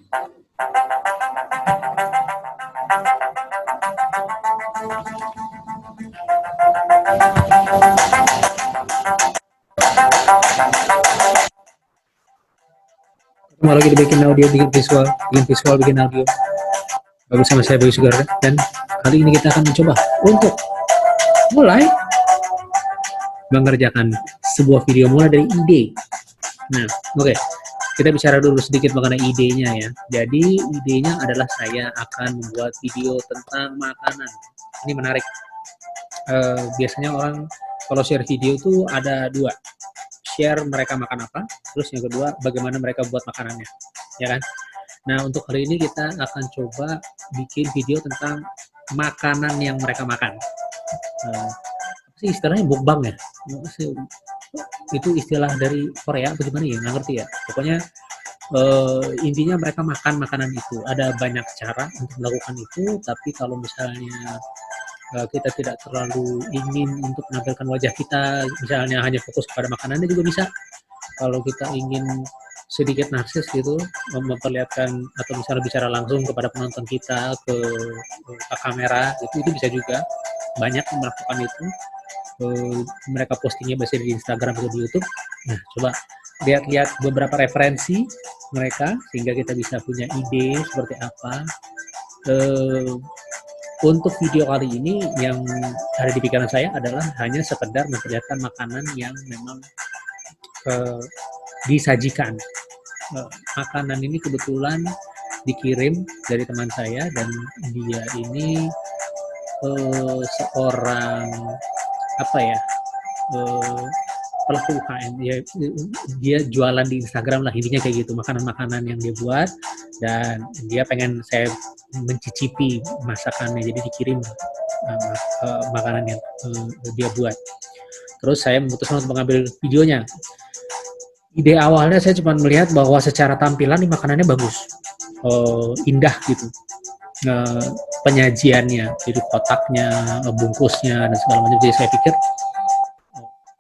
Mau lagi dibikin audio, bikin visual, bikin audio. Bagus sama saya, Bagus Sugar. Dan kali ini kita akan mencoba untuk mulai mengerjakan sebuah video mulai dari ide. Nah, oke. Kita bicara dulu sedikit mengenai idenya ya. Jadi idenya adalah saya akan membuat video tentang makanan. Ini menarik. Biasanya orang kalau share video itu ada dua. Share mereka makan apa, terus yang kedua bagaimana mereka buat makanannya, ya kan? Nah, untuk hari ini kita akan coba bikin video tentang makanan yang mereka makan. Apa sih istilahnya, mukbang ya? Itu istilah dari Korea atau gimana ya? Nggak ngerti ya. Pokoknya intinya mereka makan makanan itu. Ada banyak cara untuk melakukan itu, tapi kalau misalnya kita tidak terlalu ingin untuk menampilkan wajah kita, misalnya hanya fokus pada makanannya juga bisa. Kalau kita ingin sedikit narsis gitu, memperlihatkan atau misalnya bicara langsung kepada penonton kita ke kamera, itu bisa juga. Banyak yang melakukan itu. Mereka postingnya biasanya di Instagram atau di YouTube. Nah, coba lihat-lihat beberapa referensi mereka sehingga kita bisa punya ide seperti apa. Untuk video kali ini yang ada di pikiran saya adalah hanya sekedar memperlihatkan makanan yang memang disajikan. Makanan ini kebetulan dikirim dari teman saya dan dia ini seorang apa ya, pelaku UKM. Dia jualan di Instagram lah, intinya kayak gitu, makanan-makanan yang dia buat, dan dia pengen saya mencicipi masakannya, jadi dikirim makanan yang dia buat. Terus saya memutuskan untuk mengambil videonya. Ide awalnya saya cuma melihat bahwa secara tampilan nih makanannya bagus, indah gitu, penyajiannya, jadi kotaknya, bungkusnya dan segala macam. Jadi saya pikir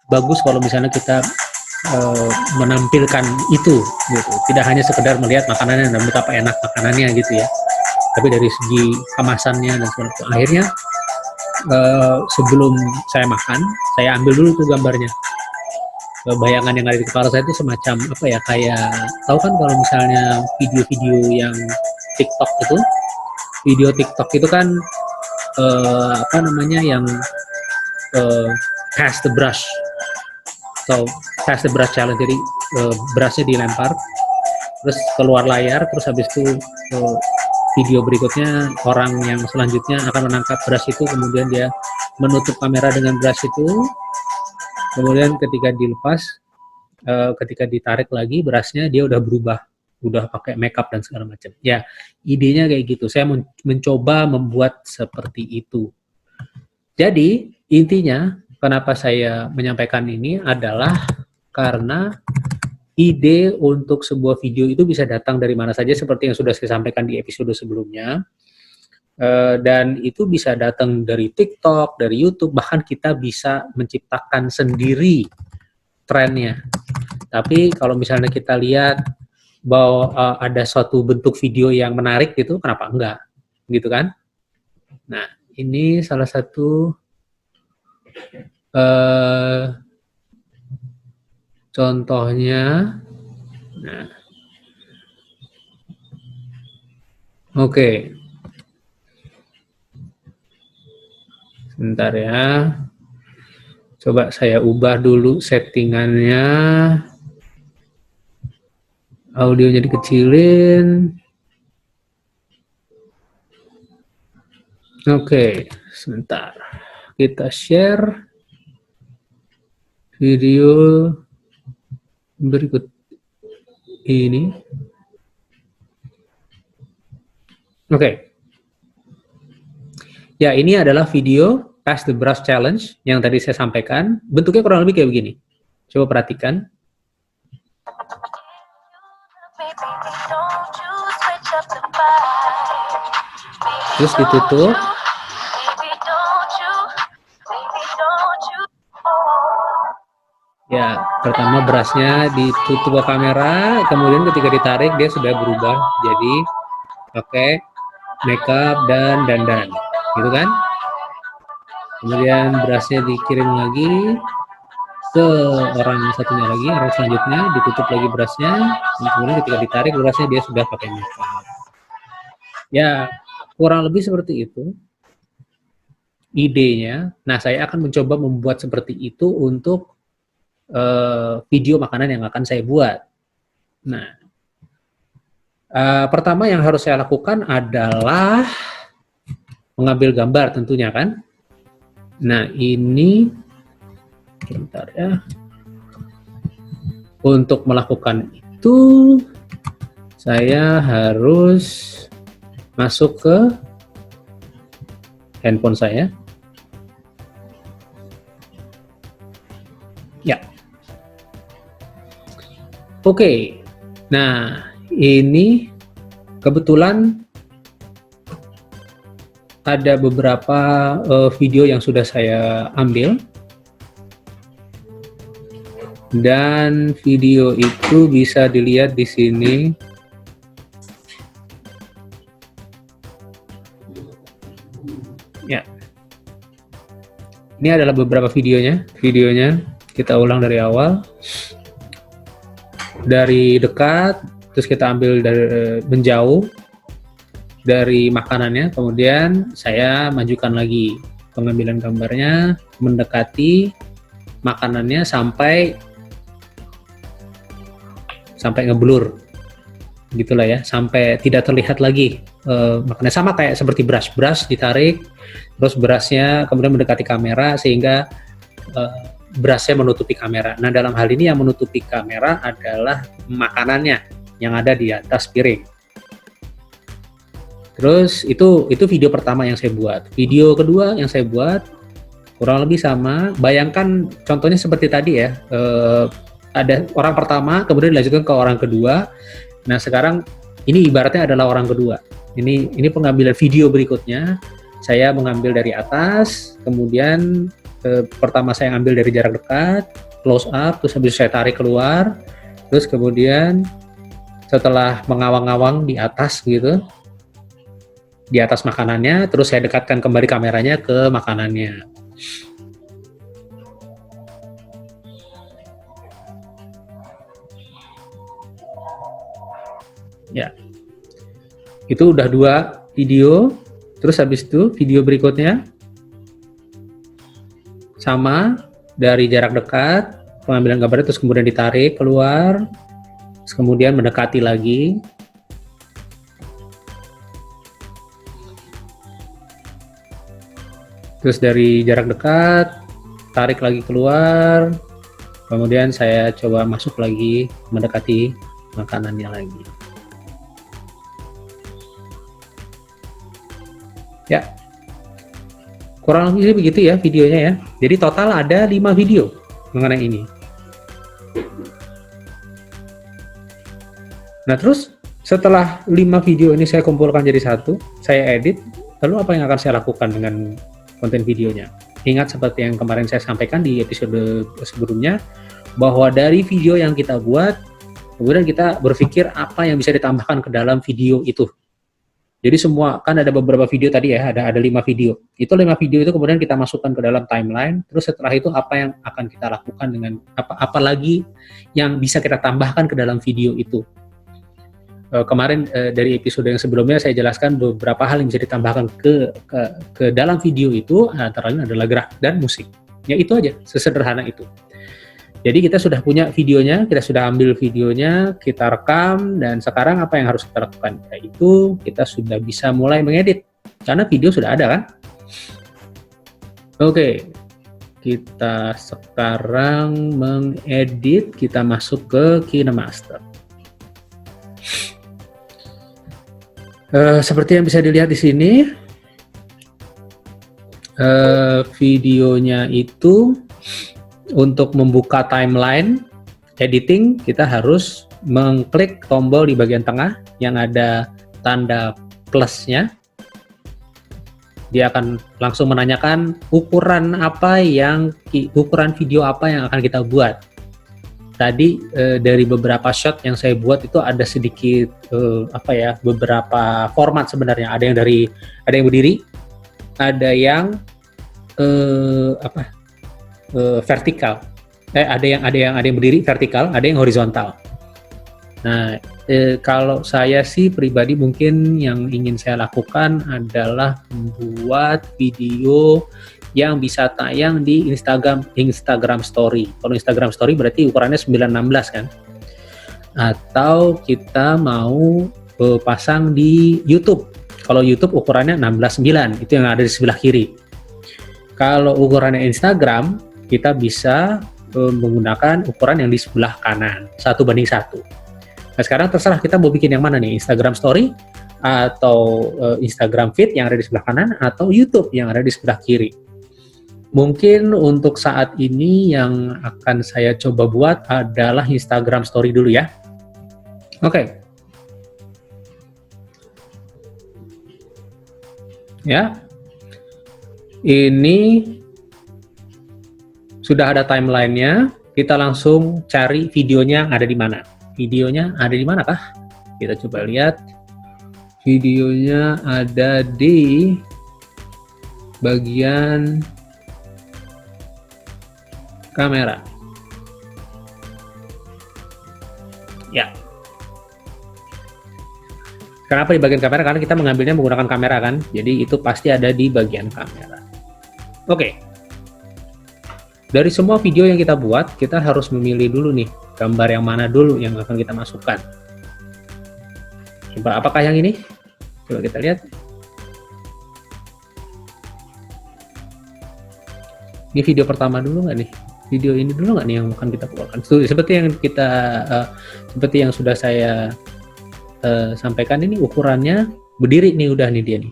bagus kalau misalnya kita menampilkan itu gitu, tidak hanya sekedar melihat makanannya dan betapa enak makanannya gitu ya, tapi dari segi kemasannya dan segala macam. Akhirnya sebelum saya makan, saya ambil dulu tuh gambarnya. Bayangan yang ada di kepala saya itu semacam apa ya, kayak tahu kan kalau misalnya video-video yang TikTok itu, video TikTok itu kan apa namanya, yang pass the brush atau pass the brush challenge. Jadi brushnya dilempar terus keluar layar, terus habis itu video berikutnya orang yang selanjutnya akan menangkap brush itu, kemudian dia menutup kamera dengan brush itu, kemudian ketika dilepas, ketika ditarik lagi brushnya, dia udah berubah, udah pakai makeup dan segala macam. Ya, idenya kayak gitu. Saya mencoba membuat seperti itu. Jadi intinya kenapa saya menyampaikan ini adalah karena ide untuk sebuah video itu bisa datang dari mana saja, seperti yang sudah saya sampaikan di episode sebelumnya. Dan itu bisa datang dari TikTok, dari YouTube, bahkan kita bisa menciptakan sendiri trennya. Tapi kalau misalnya kita lihat bahwa ada suatu bentuk video yang menarik gitu, kenapa enggak? Gitu kan? Nah, ini salah satu contohnya. Nah, oke. Sebentar ya. Coba saya ubah dulu settingannya. Audionya dikecilin. Oke, sebentar. Kita share video berikut ini. Oke. Ya, ini adalah video Pass the Brush Challenge yang tadi saya sampaikan. Bentuknya kurang lebih kayak begini. Coba perhatikan. Terus ditutup. Ya, Pertama brushnya ditutup ke kamera, kemudian ketika ditarik dia sudah berubah jadi pakai makeup dan dandan, gitu kan? Kemudian brushnya dikirim lagi ke orang satunya lagi, orang selanjutnya ditutup lagi brushnya, kemudian ketika ditarik brushnya dia sudah pakai makeup. Ya, kurang lebih seperti itu idenya. Nah, saya akan mencoba membuat seperti itu untuk video makanan yang akan saya buat. Nah, pertama yang harus saya lakukan adalah mengambil gambar tentunya kan. Nah, ini bentar ya. Untuk melakukan itu saya harus masuk ke handphone saya. Ya. Oke. Nah, ini kebetulan ada beberapa video yang sudah saya ambil, dan video itu bisa dilihat di sini. Ya, ini adalah beberapa videonya. Kita ulang dari awal, dari dekat, terus kita ambil dari menjauh dari makanannya, kemudian saya majukan lagi pengambilan gambarnya, mendekati makanannya sampai ngeblur gitulah ya, sampai tidak terlihat lagi makanannya. Sama kayak seperti brush ditarik, terus brushnya kemudian mendekati kamera sehingga brushnya menutupi kamera. Nah, dalam hal ini yang menutupi kamera adalah makanannya yang ada di atas piring. Terus itu video pertama yang saya buat. Video kedua yang saya buat kurang lebih sama. Bayangkan contohnya seperti tadi ya, ada orang pertama, kemudian dilanjutkan ke orang kedua. Nah, sekarang ini ibaratnya adalah orang kedua. Ini pengambilan video berikutnya. Saya mengambil dari atas, kemudian pertama saya ambil dari jarak dekat, close up, terus habis saya tarik keluar, terus kemudian setelah mengawang-awang di atas gitu, di atas makanannya, terus saya dekatkan kembali kameranya ke makanannya. Ya, itu udah 2 video. Terus habis itu video berikutnya sama, dari jarak dekat, pengambilan gambarnya, terus kemudian ditarik keluar, terus kemudian mendekati lagi. Terus dari jarak dekat, tarik lagi keluar, kemudian saya coba masuk lagi, mendekati makanannya lagi. Ya, kurang lebih begitu ya videonya ya. Jadi total ada 5 video mengenai ini. Nah, terus setelah 5 video ini saya kumpulkan jadi satu, saya edit, lalu apa yang akan saya lakukan dengan konten videonya? Ingat seperti yang kemarin saya sampaikan di episode sebelumnya, bahwa dari video yang kita buat, kemudian kita berpikir apa yang bisa ditambahkan ke dalam video itu. Jadi semua, kan ada beberapa video tadi ya, ada 5 video. Itu 5 video itu kemudian kita masukkan ke dalam timeline, terus setelah itu apa yang akan kita lakukan dengan apa lagi yang bisa kita tambahkan ke dalam video itu. Kemarin dari episode yang sebelumnya saya jelaskan beberapa hal yang bisa ditambahkan ke dalam video itu, antara lain adalah gerak dan musik. Ya itu aja, sesederhana itu. Jadi kita sudah punya videonya, kita sudah ambil videonya, kita rekam, dan sekarang apa yang harus kita lakukan? Yaitu kita sudah bisa mulai mengedit, karena video sudah ada kan? Oke, kita sekarang mengedit, kita masuk ke KineMaster. Seperti yang bisa dilihat di sini, videonya itu untuk membuka timeline editing, kita harus mengklik tombol di bagian tengah yang ada tanda plusnya. Dia akan langsung menanyakan ukuran video apa yang akan kita buat. tadi dari beberapa shot yang saya buat itu ada sedikit beberapa format sebenarnya. Ada yang berdiri, ada yang vertikal. Ada yang berdiri vertikal, ada yang horizontal. Nah, kalau saya sih pribadi mungkin yang ingin saya lakukan adalah membuat video yang bisa tayang di Instagram Story. Kalau Instagram Story berarti ukurannya 9:16 kan? Atau kita mau pasang di YouTube. Kalau YouTube ukurannya 16:9, itu yang ada di sebelah kiri. Kalau ukurannya Instagram, kita bisa menggunakan ukuran yang di sebelah kanan, 1:1. Nah, sekarang terserah kita mau bikin yang mana nih, Instagram Story atau Instagram Feed yang ada di sebelah kanan atau YouTube yang ada di sebelah kiri. Mungkin untuk saat ini yang akan saya coba buat adalah Instagram Story dulu ya. Oke. Ya. Ini sudah ada timelinenya. Kita langsung cari videonya ada di mana. Videonya ada di mana kah? Kita coba lihat. Videonya ada di bagian kamera. Ya. Kenapa di bagian kamera? Karena kita mengambilnya menggunakan kamera kan. Jadi itu pasti ada di bagian kamera. Oke. Dari semua video yang kita buat, kita harus memilih dulu nih, gambar yang mana dulu yang akan kita masukkan. Coba apakah yang ini? Coba kita lihat. Ini video pertama dulu nggak nih? Video ini dulu nggak nih yang akan kita keluarkan? Seperti yang sudah saya sampaikan, ini ukurannya berdiri nih, udah nih dia nih.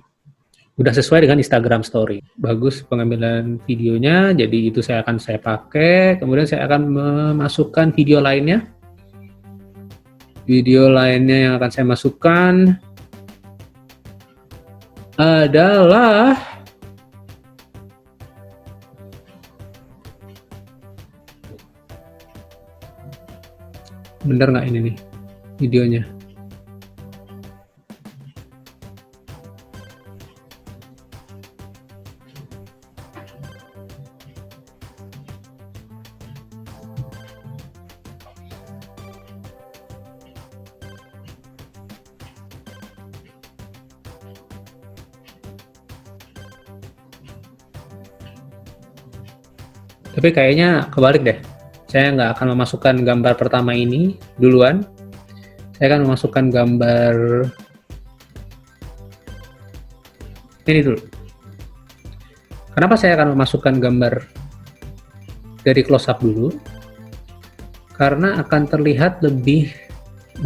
Udah sesuai dengan Instagram Story. Bagus pengambilan videonya, jadi itu saya pakai. Kemudian saya akan memasukkan video lainnya. Video lainnya yang akan saya masukkan adalah bener nggak ini nih videonya? Tapi kayaknya kebalik deh. Saya nggak akan memasukkan gambar pertama ini duluan. Saya akan memasukkan gambar ini dulu. Kenapa saya akan memasukkan gambar dari close up dulu? Karena akan terlihat lebih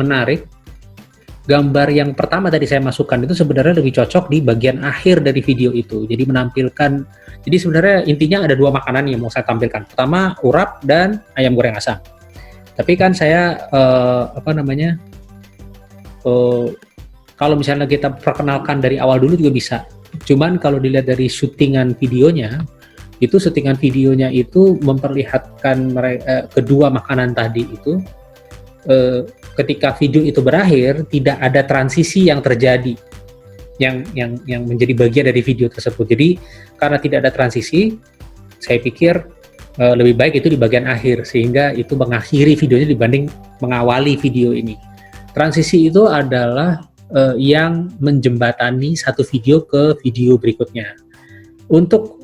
menarik. Gambar yang pertama tadi saya masukkan itu sebenarnya lebih cocok di bagian akhir dari video itu. Jadi menampilkan, jadi sebenarnya intinya ada dua makanan yang mau saya tampilkan. Pertama, urap dan ayam goreng asam. Tapi kan saya kalau misalnya kita perkenalkan dari awal dulu juga bisa. Cuman kalau dilihat dari syutingan videonya itu memperlihatkan kedua makanan tadi itu ketika video itu berakhir tidak ada transisi yang terjadi yang menjadi bagian dari video tersebut. Jadi karena tidak ada transisi, saya pikir lebih baik itu di bagian akhir sehingga itu mengakhiri videonya dibanding mengawali video ini. Transisi itu adalah yang menjembatani satu video ke video berikutnya. Untuk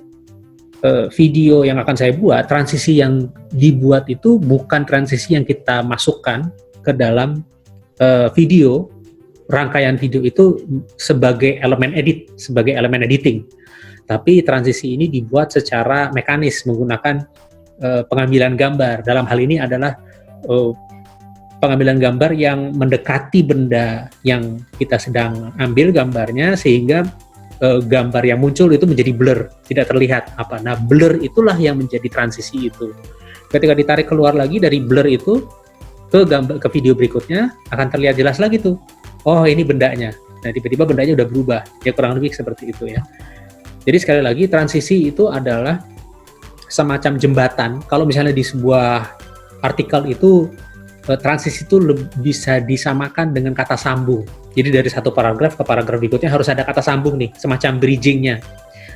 video yang akan saya buat, transisi yang dibuat itu bukan transisi yang kita masukkan ke dalam video, rangkaian video itu sebagai elemen editing. Tapi transisi ini dibuat secara mekanis menggunakan pengambilan gambar. Dalam hal ini adalah pengambilan gambar yang mendekati benda yang kita sedang ambil gambarnya sehingga gambar yang muncul itu menjadi blur, tidak terlihat apa. Nah, blur itulah yang menjadi transisi itu. Ketika ditarik keluar lagi dari blur itu ke video berikutnya akan terlihat jelas lagi tuh. Oh, ini bendanya. Nah, tiba-tiba bendanya udah berubah. Ya kurang lebih seperti itu ya. Jadi sekali lagi transisi itu adalah semacam jembatan. Kalau misalnya di sebuah artikel itu transisi itu bisa disamakan dengan kata sambung. Jadi dari satu paragraf ke paragraf berikutnya harus ada kata sambung nih, semacam bridging-nya.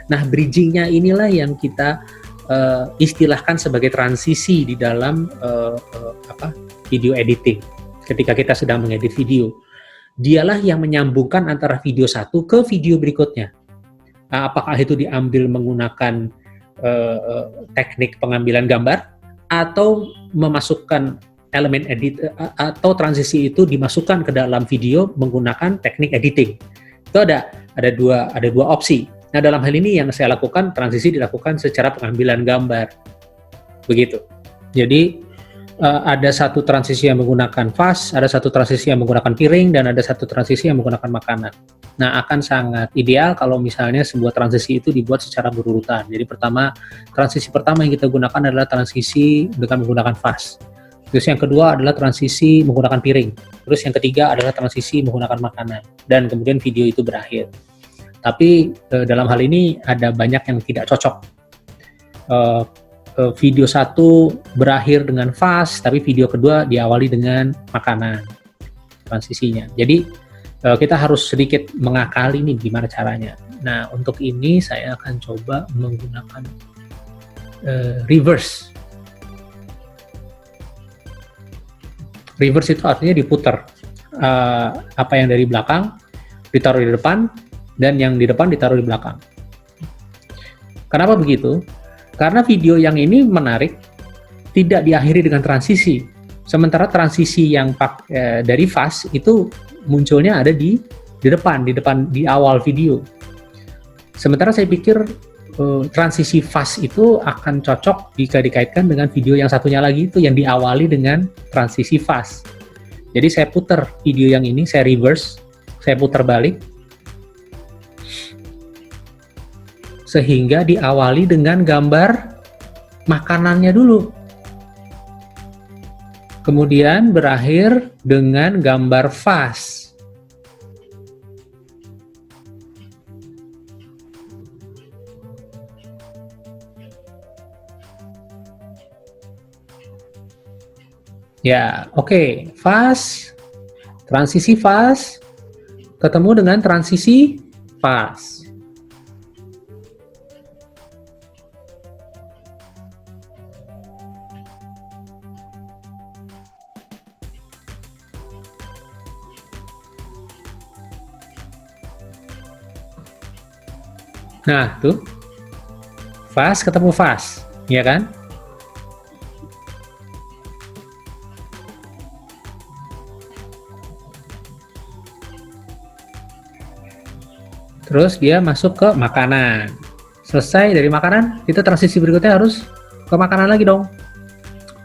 Nah, bridging-nya inilah yang kita istilahkan sebagai transisi di dalam video editing. Ketika kita sedang mengedit video, dialah yang menyambungkan antara video satu ke video berikutnya. Apakah itu diambil menggunakan teknik pengambilan gambar, atau memasukkan elemen edit atau transisi itu dimasukkan ke dalam video menggunakan teknik editing. Itu ada dua opsi. Nah, dalam hal ini yang saya lakukan, transisi dilakukan secara pengambilan gambar. Begitu. Jadi ada satu transisi yang menggunakan fast, ada satu transisi yang menggunakan piring, dan ada satu transisi yang menggunakan makanan. Nah, akan sangat ideal kalau misalnya sebuah transisi itu dibuat secara berurutan. Jadi transisi pertama yang kita gunakan adalah transisi dengan menggunakan fast. Terus yang kedua adalah transisi menggunakan piring. Terus yang ketiga adalah transisi menggunakan makanan. Dan kemudian video itu berakhir. Tapi dalam hal ini ada banyak yang tidak cocok. Video satu berakhir dengan fast, tapi video kedua diawali dengan makanan transisinya. Jadi kita harus sedikit mengakali nih gimana caranya. Nah, untuk ini saya akan coba menggunakan reverse. Reverse itu artinya diputar. Apa yang dari belakang ditaruh di depan, dan yang di depan ditaruh di belakang. Kenapa begitu? Karena video yang ini menarik, tidak diakhiri dengan transisi. Sementara transisi yang dari fast itu munculnya ada di depan, di awal video. Sementara saya pikir transisi fast itu akan cocok jika dikaitkan dengan video yang satunya lagi, itu yang diawali dengan transisi fast. Jadi saya putar video yang ini, saya reverse, saya putar balik, sehingga diawali dengan gambar makanannya dulu. Kemudian berakhir dengan gambar fast. Ya, oke. Fast, transisi fast, ketemu dengan transisi fast. Nah, tuh. Fast ketemu fast, ya kan? Terus dia masuk ke makanan. Selesai dari makanan, kita transisi berikutnya harus ke makanan lagi dong.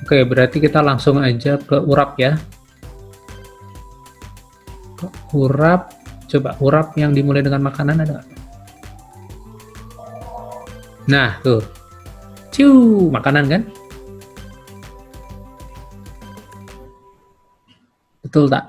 Oke, berarti kita langsung aja ke urap ya. Ke urap, coba urap yang dimulai dengan makanan ada nggak? Nah, tuh. Ciu, makanan kan? Betul tak?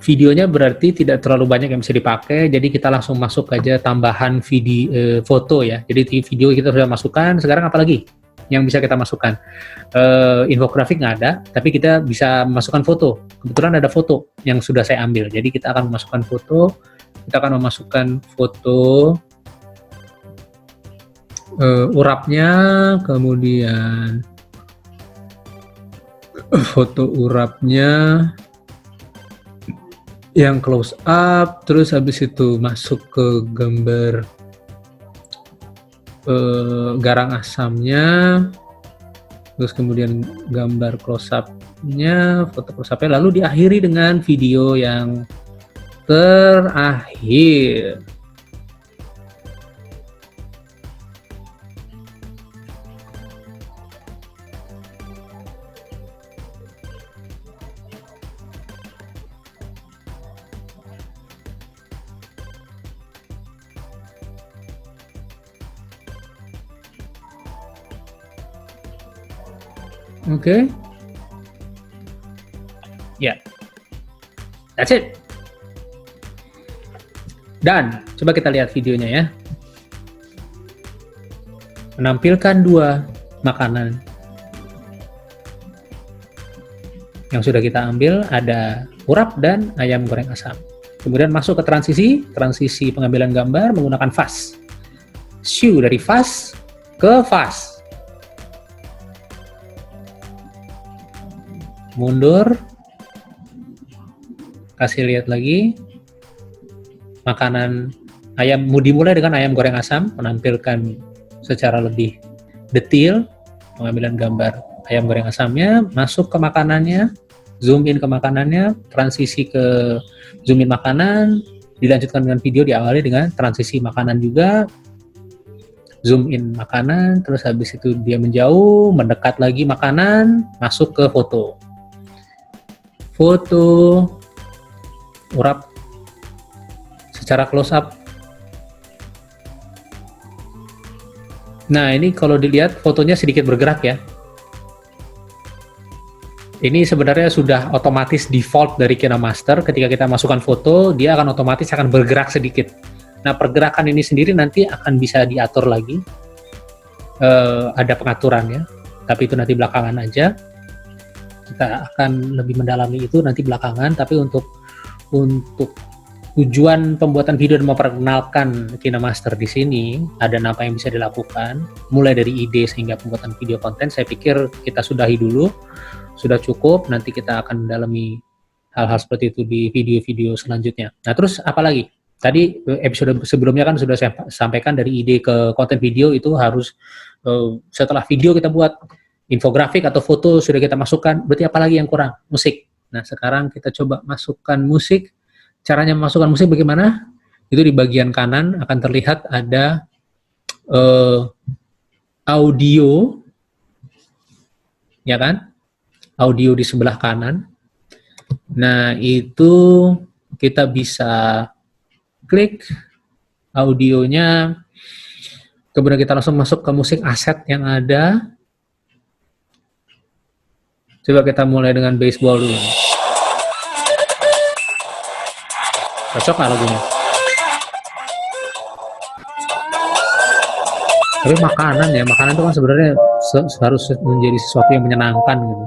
Videonya berarti tidak terlalu banyak yang bisa dipakai, jadi kita langsung masuk aja tambahan video foto ya. Jadi video kita sudah masukkan, sekarang apa lagi yang bisa kita masukkan? Infografik nggak ada, tapi kita bisa masukkan foto. Kebetulan ada foto yang sudah saya ambil, jadi kita akan memasukkan foto. Kita akan memasukkan foto urapnya, kemudian foto urapnya yang close up, terus habis itu masuk ke gambar garang asamnya, terus kemudian gambar close up-nya, foto close up-nya, lalu diakhiri dengan video yang terakhir. Oke. Ya. That's it. Dan coba kita lihat videonya ya. Menampilkan dua makanan yang sudah kita ambil, ada urap dan ayam goreng asam. Kemudian masuk ke transisi pengambilan gambar menggunakan fast. Shoe dari fast ke fast. Mundur. Kasih lihat lagi. Makanan ayam, dimulai dengan ayam goreng asam, menampilkan secara lebih detail pengambilan gambar ayam goreng asamnya, masuk ke makanannya, zoom in ke makanannya, transisi ke zoom in makanan, dilanjutkan dengan video, diawali dengan transisi makanan juga, zoom in makanan, terus habis itu dia menjauh, mendekat lagi makanan, masuk ke foto. Foto urap secara close up. Nah, ini kalau dilihat fotonya sedikit bergerak ya. Ini sebenarnya sudah otomatis default dari KineMaster. Ketika kita masukkan foto, dia akan otomatis akan bergerak sedikit. Nah, pergerakan ini sendiri nanti akan bisa diatur lagi. Ada pengaturannya, tapi itu nanti belakangan aja. Kita akan lebih mendalami itu nanti belakangan, tapi untuk tujuan pembuatan video dan memperkenalkan KineMaster di sini, ada apa yang bisa dilakukan, mulai dari ide sehingga pembuatan video konten, saya pikir kita sudahi dulu, sudah cukup, nanti kita akan mendalami hal-hal seperti itu di video-video selanjutnya. Nah, terus apa lagi? Tadi episode sebelumnya kan sudah saya sampaikan dari ide ke konten video itu harus setelah video kita buat infografik atau foto sudah kita masukkan, berarti apa lagi yang kurang? Musik. Nah, sekarang kita coba masukkan musik. Caranya memasukkan musik bagaimana? Itu di bagian kanan akan terlihat ada audio, ya kan? Audio di sebelah kanan. Nah, itu kita bisa klik audionya, kemudian kita langsung masuk ke musik aset yang ada. Coba kita mulai dengan baseball dulu. Cocok nggak lagunya? Tapi makanan itu kan sebenarnya harus menjadi sesuatu yang menyenangkan gitu.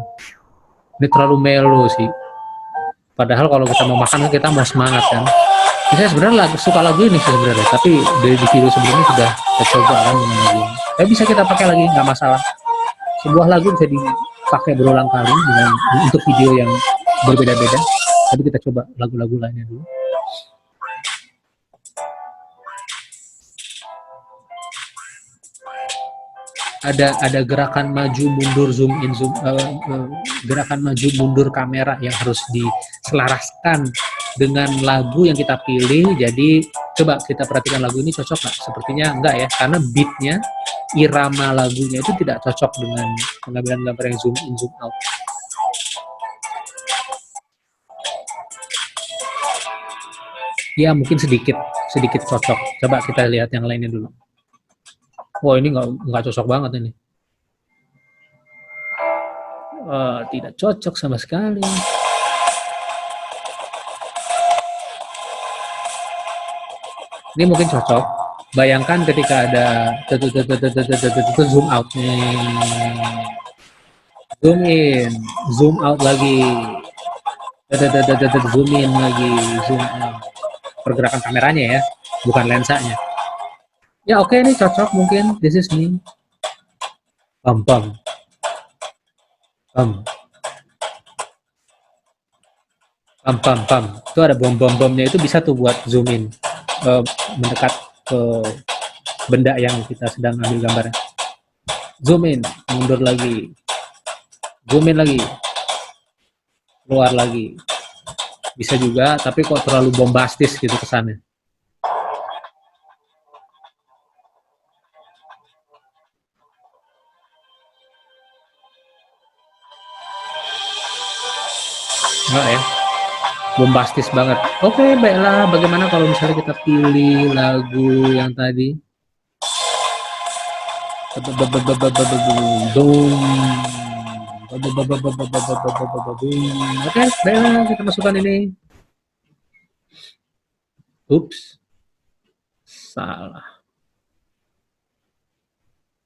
Ini terlalu melo sih. Padahal kalau kita mau makan kita mau semangat kan. Saya sebenarnya suka lagu ini sebenarnya, tapi dari video sebelumnya sudah saya coba kan dengan lagu ini. Tapi bisa kita pakai lagi, nggak masalah. Sebuah lagu bisa dipakai berulang kali untuk video yang berbeda-beda. Tapi kita coba lagu-lagu lainnya dulu. Ada gerakan maju mundur zoom in gerakan maju mundur kamera yang harus diselaraskan dengan lagu yang kita pilih. Jadi coba kita perhatikan lagu ini cocok nggak? Sepertinya enggak ya, karena beatnya, irama lagunya itu tidak cocok dengan pengambilan gambar yang zoom in zoom out. Ya mungkin sedikit cocok. Coba kita lihat yang lainnya dulu. Wah, ini nggak cocok banget ini. Tidak cocok sama sekali. Ini mungkin cocok. Bayangkan ketika ada zoom out, zoom in, zoom out lagi, zoom in lagi, zoom out. Pergerakan kameranya ya, bukan lensanya. Ya oke, ini cocok mungkin. This is me. Pam. Itu ada bom-bomnya, itu bisa tuh buat zoom in, mendekat ke benda yang kita sedang ambil gambarnya. Zoom in, mundur lagi. Zoom in lagi. Keluar lagi. Bisa juga, tapi kok terlalu bombastis gitu kesannya. Enggak ya, bombastis banget. Oke, baiklah. Bagaimana kalau misalnya kita pilih lagu yang tadi? Oke, baiklah, kita masukkan ini. Ups, salah.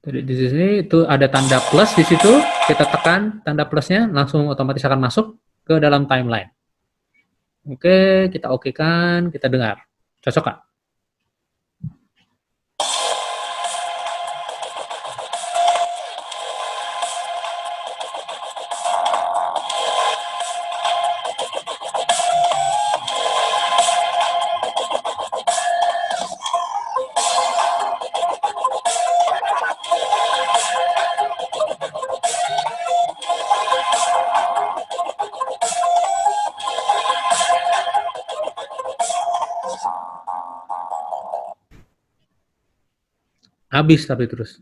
Jadi di sini itu ada tanda plus di situ, kita tekan tanda plusnya, langsung otomatis akan masuk ke dalam timeline. Oke, kita oke kan, kita dengar. Cocok Kak? Habis tapi terus.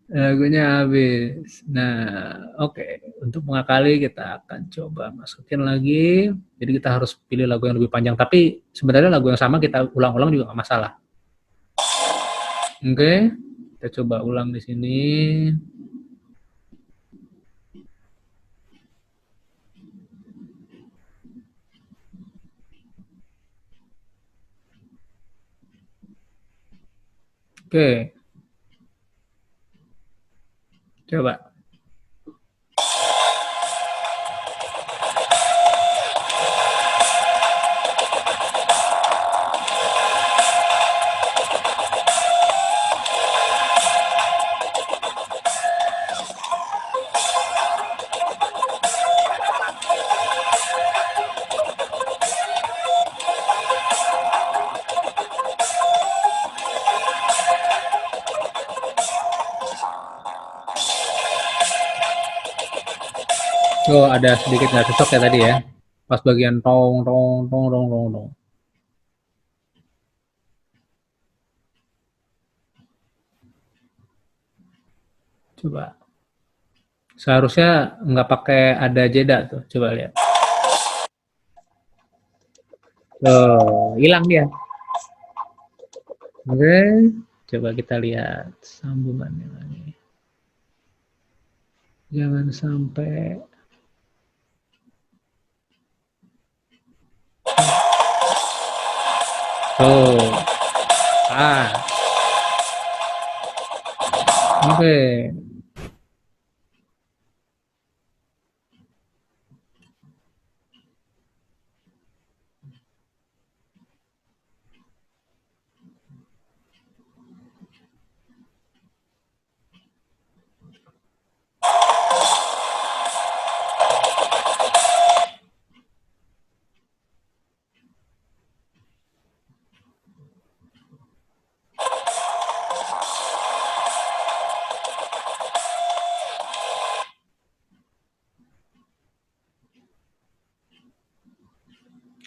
Lagunya habis. Nah, oke. Untuk mengakali kita akan coba masukin lagi. Jadi kita harus pilih lagu yang lebih panjang. Tapi sebenarnya lagu yang sama kita ulang-ulang juga nggak masalah. Oke, kita coba ulang di sini. Oke, coba. Oh, ada sedikit nggak cocok ya tadi ya. Pas bagian tong tong tong tong tong tong. Coba. Seharusnya nggak pakai ada jeda tuh. Coba lihat. Tuh, hilang dia. Oke, coba kita lihat sambungannya lagi. Jangan sampai. Tuh. Ah, oke.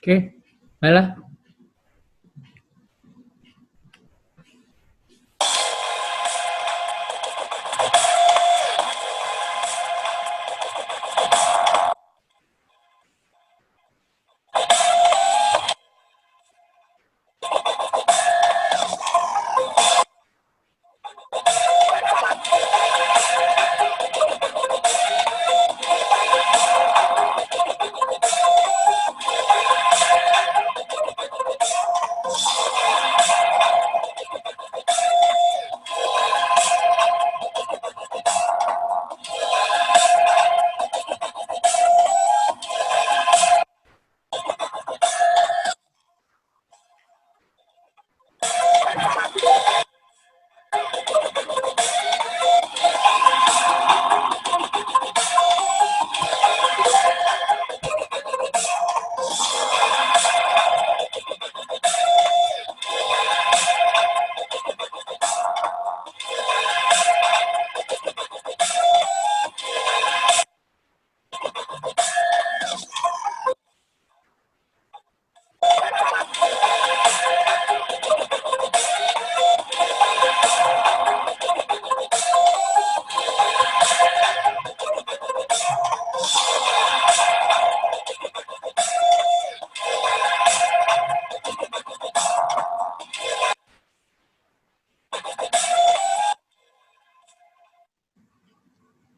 Oke, baiklah.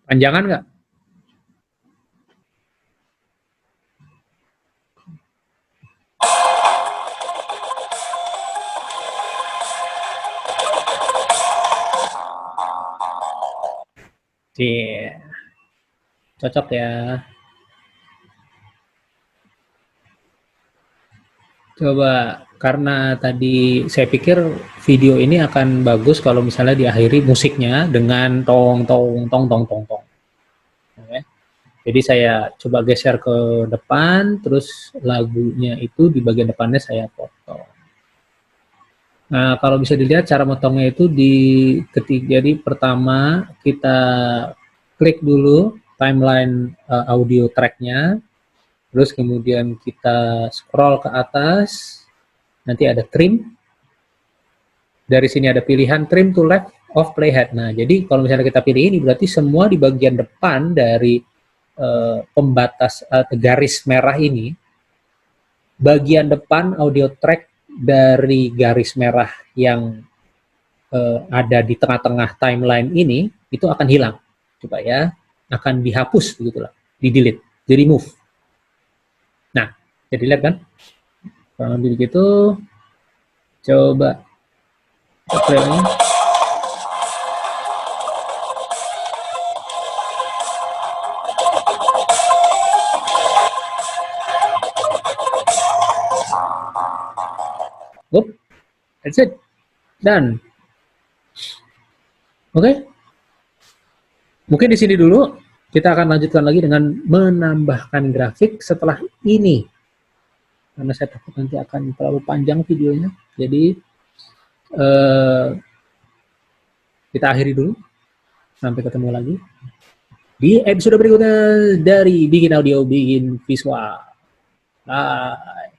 Panjangan nggak? Iya, cocok ya. Coba, karena tadi saya pikir video ini akan bagus kalau misalnya diakhiri musiknya dengan tong tong tong tong tong tong. Oke. Jadi saya coba geser ke depan, terus lagunya itu di bagian depannya saya potong. Nah, kalau bisa dilihat cara motongnya itu di ketik. Jadi pertama kita klik dulu timeline audio tracknya, terus kemudian kita scroll ke atas, nanti ada trim. Dari sini ada pilihan trim to left of playhead. Nah, jadi kalau misalnya kita pilih ini berarti semua di bagian depan dari pembatas garis merah ini, bagian depan audio track dari garis merah yang ada di tengah-tengah timeline ini itu akan hilang, coba ya, akan dihapus begitulah, di delete, di remove. Nah, jadi lihat kan, kalau begitu, coba play ini. Oop, that's it, done. Oke, mungkin di sini dulu. Kita akan lanjutkan lagi dengan menambahkan grafik setelah ini. Karena saya takut nanti akan terlalu panjang videonya. Jadi kita akhiri dulu. Sampai ketemu lagi di episode berikutnya dari Bikin Audio, Bikin Visual. Bye.